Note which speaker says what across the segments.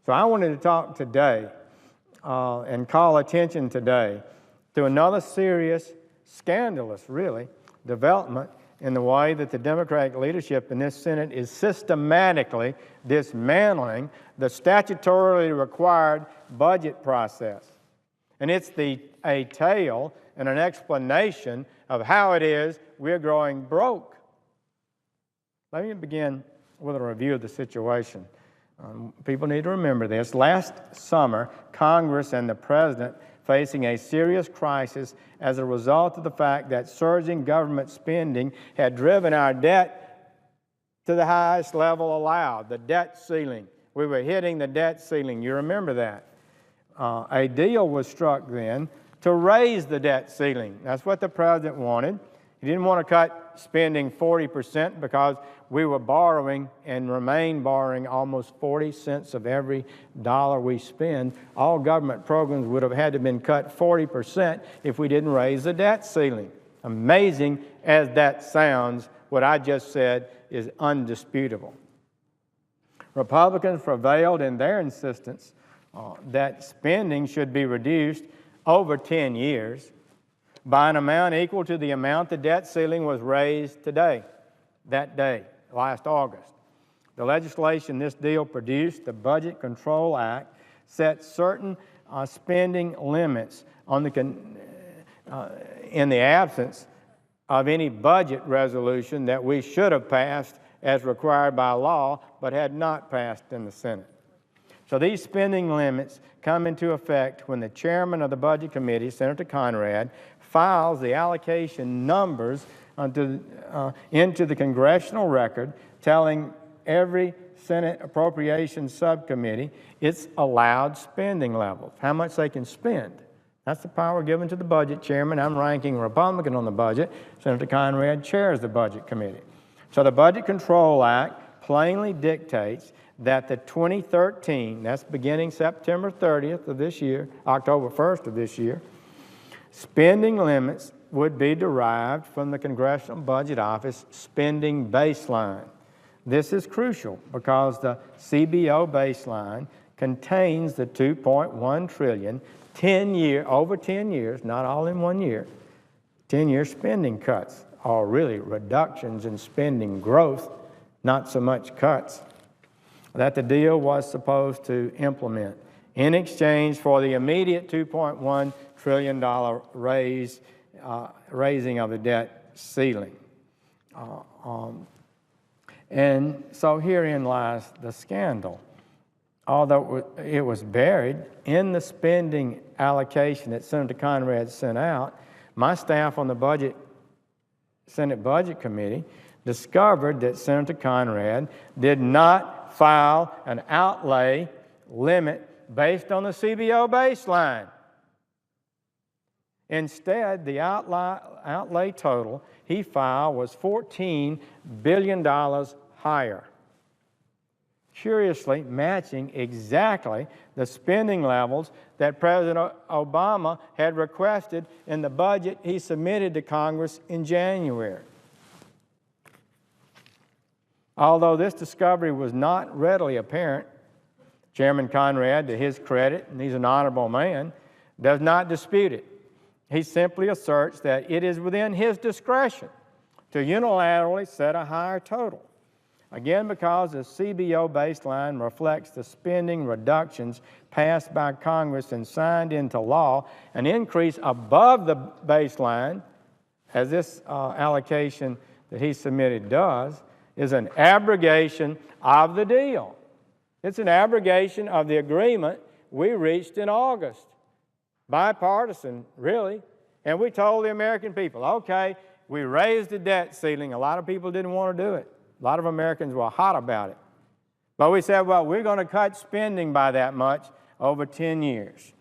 Speaker 1: So I wanted to talk today and call attention today to another serious, scandalous, really, development in the way that the Democratic leadership in this Senate is systematically dismantling the statutorily required budget process. And it's a tale and an explanation of how it is we're growing broke. Let me begin with a review of the situation. People need to remember this. Last summer, Congress and the President facing a serious crisis as a result of the fact that surging government spending had driven our debt to the highest level allowed, the debt ceiling. We were hitting the debt ceiling. You remember that. A deal was struck then to raise the debt ceiling. That's what the President wanted. He didn't want to cut spending 40% because we were borrowing and remain borrowing almost 40 cents of every dollar we spend. All government programs would have had to have been cut 40% if we didn't raise the debt ceiling. Amazing as that sounds, what I just said is undisputable. Republicans prevailed in their insistence that spending should be reduced over 10 years by an amount equal to the amount the debt ceiling was raised today, that day, last August. The legislation this deal produced, the Budget Control Act, set certain spending limits on in the absence of any budget resolution that we should have passed as required by law, but had not passed in the Senate. So these spending limits come into effect when the chairman of the Budget Committee, Senator Conrad, files the allocation numbers into the congressional record, telling every Senate Appropriations Subcommittee its allowed spending levels, how much they can spend. That's the power given to the budget chairman. I'm ranking Republican on the budget. Senator Conrad chairs the Budget Committee. So the Budget Control Act plainly dictates that the 2013, that's beginning September 30th of this year, October 1st of this year, spending limits would be derived from the Congressional Budget Office spending baseline. This is crucial because the CBO baseline contains the $2.1 trillion, over 10 years, not all in 1 year, 10-year spending cuts, or really reductions in spending growth, not so much cuts, that the deal was supposed to implement in exchange for the immediate $2.1 trillion raising of the debt ceiling. And so herein lies the scandal. Although it was buried in the spending allocation that Senator Conrad sent out, my staff on the Senate Budget Committee discovered that Senator Conrad did not file an outlay limit based on the CBO baseline. Instead, the outlay total he filed was $14 billion higher, curiously matching exactly the spending levels that President Obama had requested in the budget he submitted to Congress in January. Although this discovery was not readily apparent, Chairman Conrad, to his credit, and he's an honorable man, does not dispute it. He simply asserts that it is within his discretion to unilaterally set a higher total. Again, because the CBO baseline reflects the spending reductions passed by Congress and signed into law, an increase above the baseline, as this allocation that he submitted does, is an abrogation of the deal. It's an abrogation of the agreement we reached in August. Bipartisan, really. And we told the American people, okay, we raised the debt ceiling. A lot of people didn't want to do it. A lot of Americans were hot about it. But we said, well, we're going to cut spending by that much over 10 years.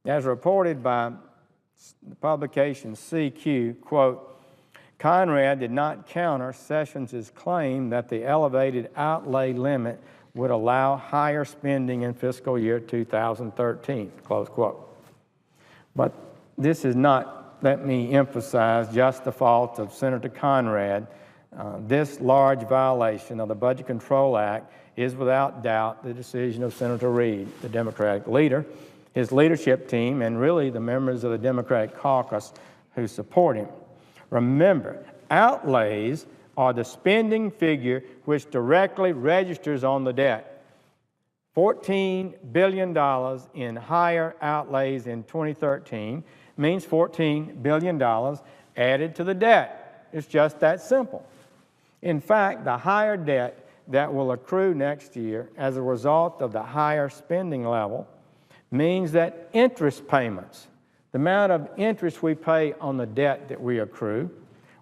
Speaker 1: As reported by the publication CQ, quote, Conrad did not counter Sessions' claim that the elevated outlay limit would allow higher spending in fiscal year 2013, close quote. But this is not, let me emphasize, just the fault of Senator Conrad. This large violation of the Budget Control Act is without doubt the decision of Senator Reid, the Democratic leader, his leadership team, and really the members of the Democratic caucus who support him. Remember, outlays are the spending figure which directly registers on the debt. $14 billion in higher outlays in 2013 means $14 billion added to the debt. It's just that simple. In fact, the higher debt that will accrue next year as a result of the higher spending level means that interest payments, the amount of interest we pay on the debt that we accrue,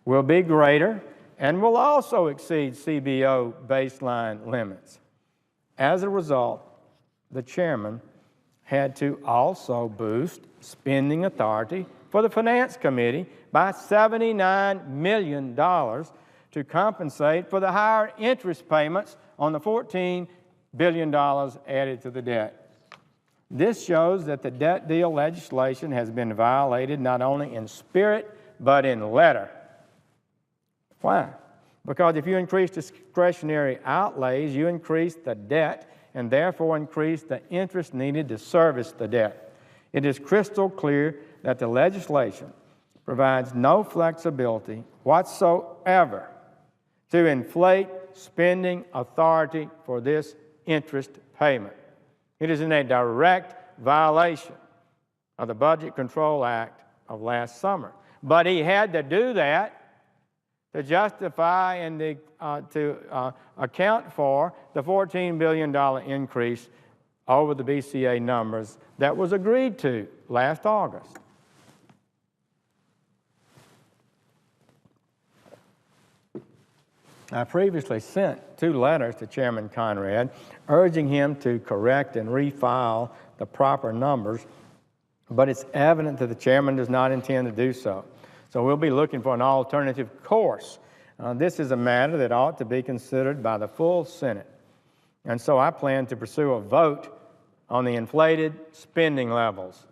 Speaker 1: will be greater and will also exceed CBO baseline limits. As a result, the chairman had to also boost spending authority for the Finance Committee by $79 million to compensate for the higher interest payments on the $14 billion added to the debt. This shows that the debt deal legislation has been violated not only in spirit but in letter. Why? Because if you increase discretionary outlays, you increase the debt and therefore increase the interest needed to service the debt. It is crystal clear that the legislation provides no flexibility whatsoever to inflate spending authority for this interest payment. It is in a direct violation of the Budget Control Act of last summer. But he had to do that to justify and to account for the $14 billion increase over the BCA numbers that was agreed to last August. I previously sent 2 letters to Chairman Conrad urging him to correct and refile the proper numbers, but it's evident that the chairman does not intend to do so. So we'll be looking for an alternative course. This is a matter that ought to be considered by the full Senate. And so I plan to pursue a vote on the inflated spending levels.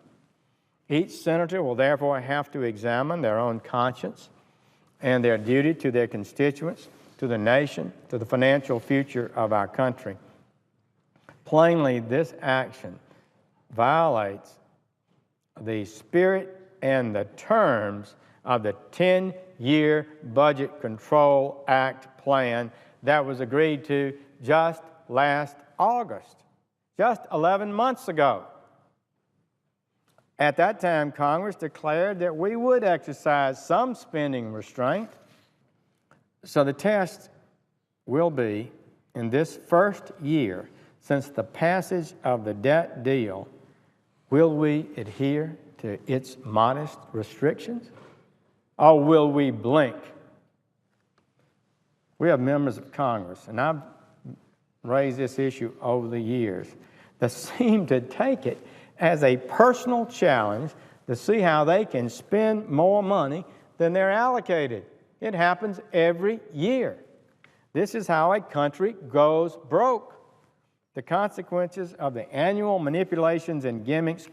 Speaker 1: Each senator will therefore have to examine their own conscience and their duty to their constituents, to the nation, to the financial future of our country. Plainly, this action violates the spirit and the terms of the 10-year Budget Control Act plan that was agreed to just last August, just 11 months ago. At that time, Congress declared that we would exercise some spending restraint. So the test will be, in this first year since the passage of the debt deal, will we adhere to its modest restrictions, or will we blink? We have members of Congress, and I've raised this issue over the years, that seem to take it as a personal challenge to see how they can spend more money than they're allocated. It happens every year. This is how a country goes broke. The consequences of the annual manipulations and gimmicks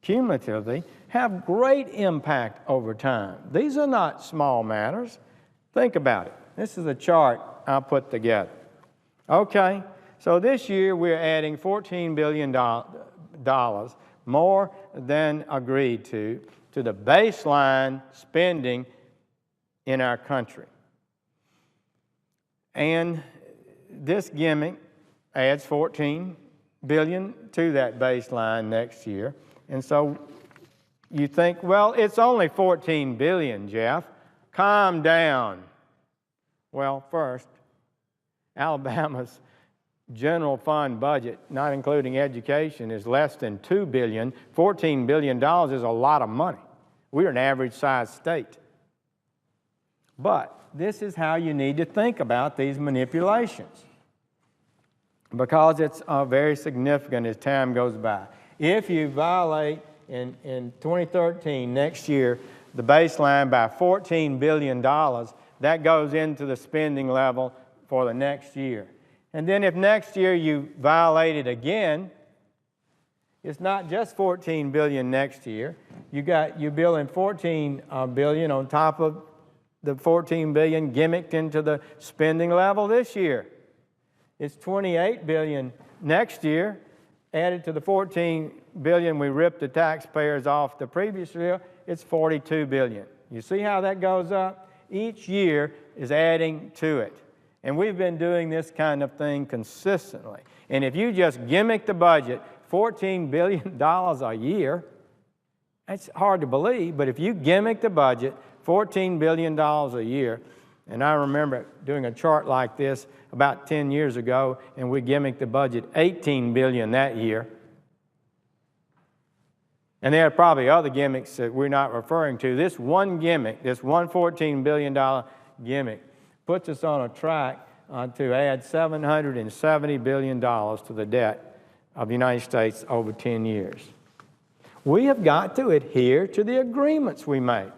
Speaker 1: cumulatively have great impact over time. These are not small matters. Think about it. This is a chart I put together. Okay, so this year we're adding $14 billion more than agreed to the baseline spending in our country. And this gimmick adds $14 billion to that baseline next year. And so you think, well, it's only $14 billion, Jeff. Calm down. Well, first, Alabama's general fund budget, not including education, is less than $2 billion. $14 billion is a lot of money. We're an average-sized state. But this is how you need to think about these manipulations, because it's very significant as time goes by. If you violate in 2013, next year, the baseline by $14 billion, that goes into the spending level for the next year. And then if next year you violate it again, it's not just $14 billion next year. You're billing $14 billion on top of the $14 billion gimmicked into the spending level this year. It's $28 billion next year, added to the $14 billion we ripped the taxpayers off the previous year. It's $42 billion. You see how that goes up? Each year is adding to it. And we've been doing this kind of thing consistently. And if you just gimmick the budget, $14 billion a year, that's hard to believe, but if you gimmick the budget, $14 billion a year, and I remember doing a chart like this about 10 years ago, and we gimmicked the budget $18 billion that year. And there are probably other gimmicks that we're not referring to. This one gimmick, this one $14 billion gimmick, puts us on a track to add $770 billion to the debt of the United States over 10 years. We have got to adhere to the agreements we make.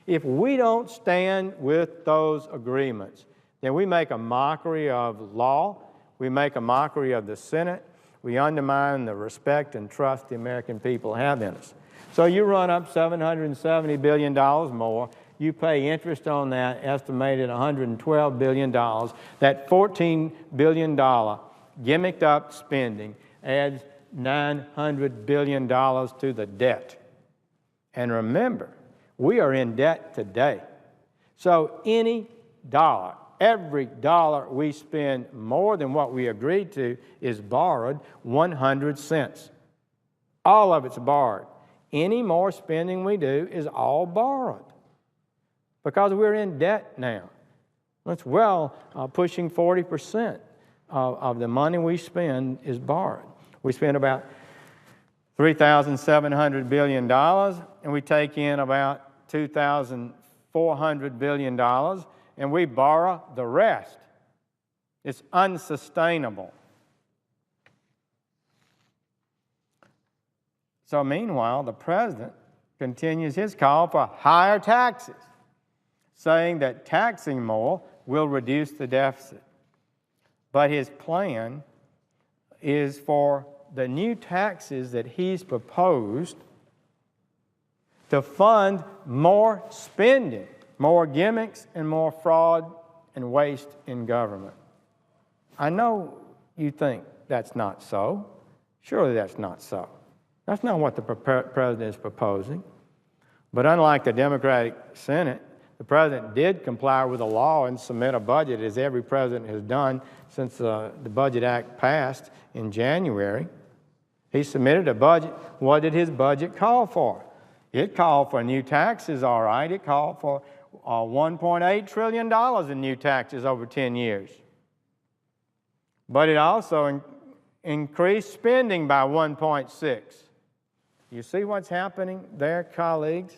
Speaker 1: If we don't stand with those agreements, then we make a mockery of law, we make a mockery of the Senate, we undermine the respect and trust the American people have in us. So you run up $770 billion more, you pay interest on that estimated $112 billion. That $14 billion gimmicked up spending adds $900 billion to the debt. And remember, we are in debt today. So any dollar, every dollar we spend more than what we agreed to is borrowed 100 cents. All of it's borrowed. Any more spending we do is all borrowed because we're in debt now. That's pushing 40% of the money we spend is borrowed. We spend about $3,700 billion, and we take in about $2,400 billion, and we borrow the rest. It's unsustainable. So meanwhile, the president continues his call for higher taxes, saying that taxing more will reduce the deficit. But his plan is for the new taxes that he's proposed to fund more spending, more gimmicks, and more fraud and waste in government. I know you think that's not so. Surely that's not so. That's not what the president is proposing. But unlike the Democratic Senate, the president did comply with the law and submit a budget, as every president has done since the Budget Act passed in January. He submitted a budget. What did his budget call for? It called for new taxes, all right. It called for $1.8 trillion in new taxes over 10 years. But it also increased spending by 1.6. You see what's happening there, colleagues?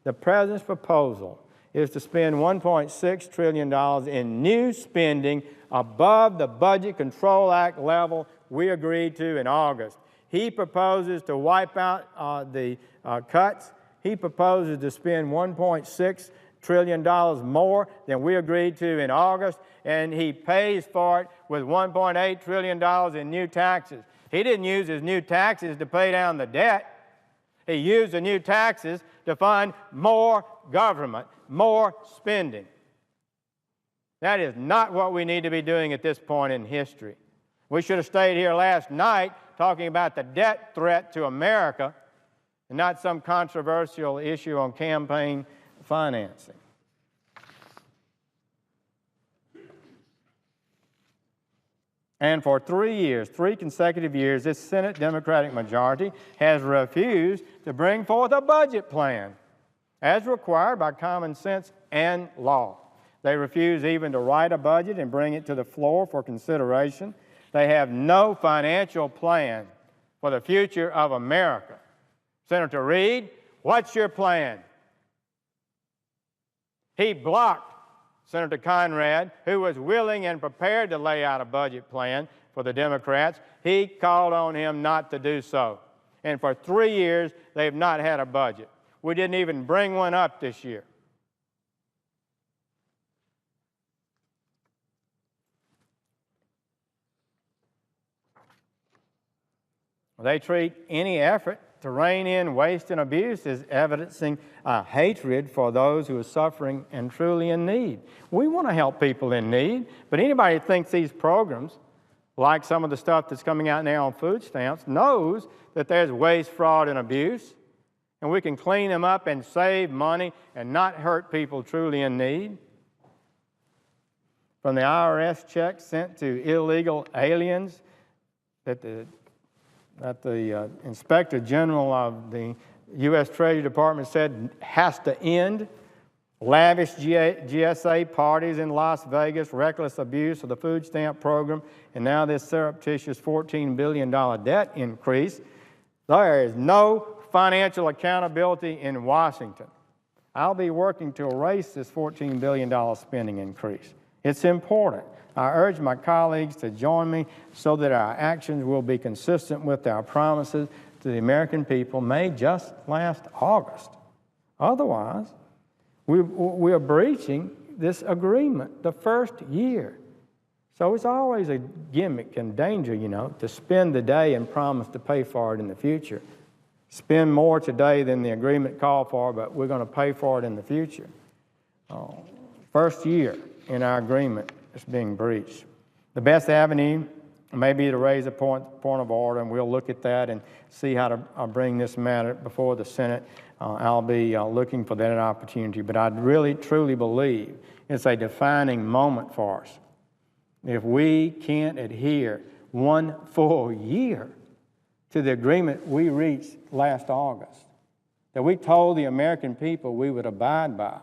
Speaker 1: The president's proposal is to spend $1.6 trillion in new spending above the Budget Control Act level we agreed to in August. He proposes to wipe out the cuts. He proposes to spend $1.6 trillion more than we agreed to in August, and he pays for it with $1.8 trillion in new taxes. He didn't use his new taxes to pay down the debt. He used the new taxes to fund more government, more spending. That is not what we need to be doing at this point in history. We should have stayed here last night talking about the debt threat to America and not some controversial issue on campaign financing. And for 3 years, 3 consecutive years, this Senate Democratic majority has refused to bring forth a budget plan as required by common sense and law. They refuse even to write a budget and bring it to the floor for consideration. They have no financial plan for the future of America. Senator Reid, what's your plan? He blocked Senator Conrad, who was willing and prepared to lay out a budget plan for the Democrats. He called on him not to do so. And for 3 years, they've not had a budget. We didn't even bring one up this year. They treat any effort to rein in waste and abuse is evidencing hatred for those who are suffering and truly in need. We want to help people in need, but anybody who thinks these programs, like some of the stuff that's coming out now on food stamps, knows that there's waste, fraud, and abuse, and we can clean them up and save money and not hurt people truly in need. From the IRS checks sent to illegal aliens that the Inspector General of the U.S. Treasury Department said has to end, lavish GSA parties in Las Vegas, reckless abuse of the food stamp program, and now this surreptitious $14 billion debt increase. There is no financial accountability in Washington. I'll be working to erase this $14 billion spending increase. It's important. I urge my colleagues to join me so that our actions will be consistent with our promises to the American people made just last August. Otherwise, we are breaching this agreement the first year. So it's always a gimmick and danger, you know, to spend the day and promise to pay for it in the future. Spend more today than the agreement called for, but we're going to pay for it in the future. First year in our agreement is being breached. The best avenue may be to raise a point of order, and we'll look at that and see how to bring this matter before the Senate. I'll be looking for that opportunity, but I really, truly believe it's a defining moment for us. If we can't adhere one full year to the agreement we reached last August, that we told the American people we would abide by,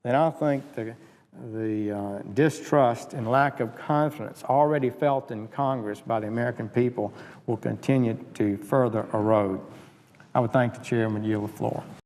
Speaker 1: then I think the distrust and lack of confidence already felt in Congress by the American people will continue to further erode. I would thank the chair and yield the floor.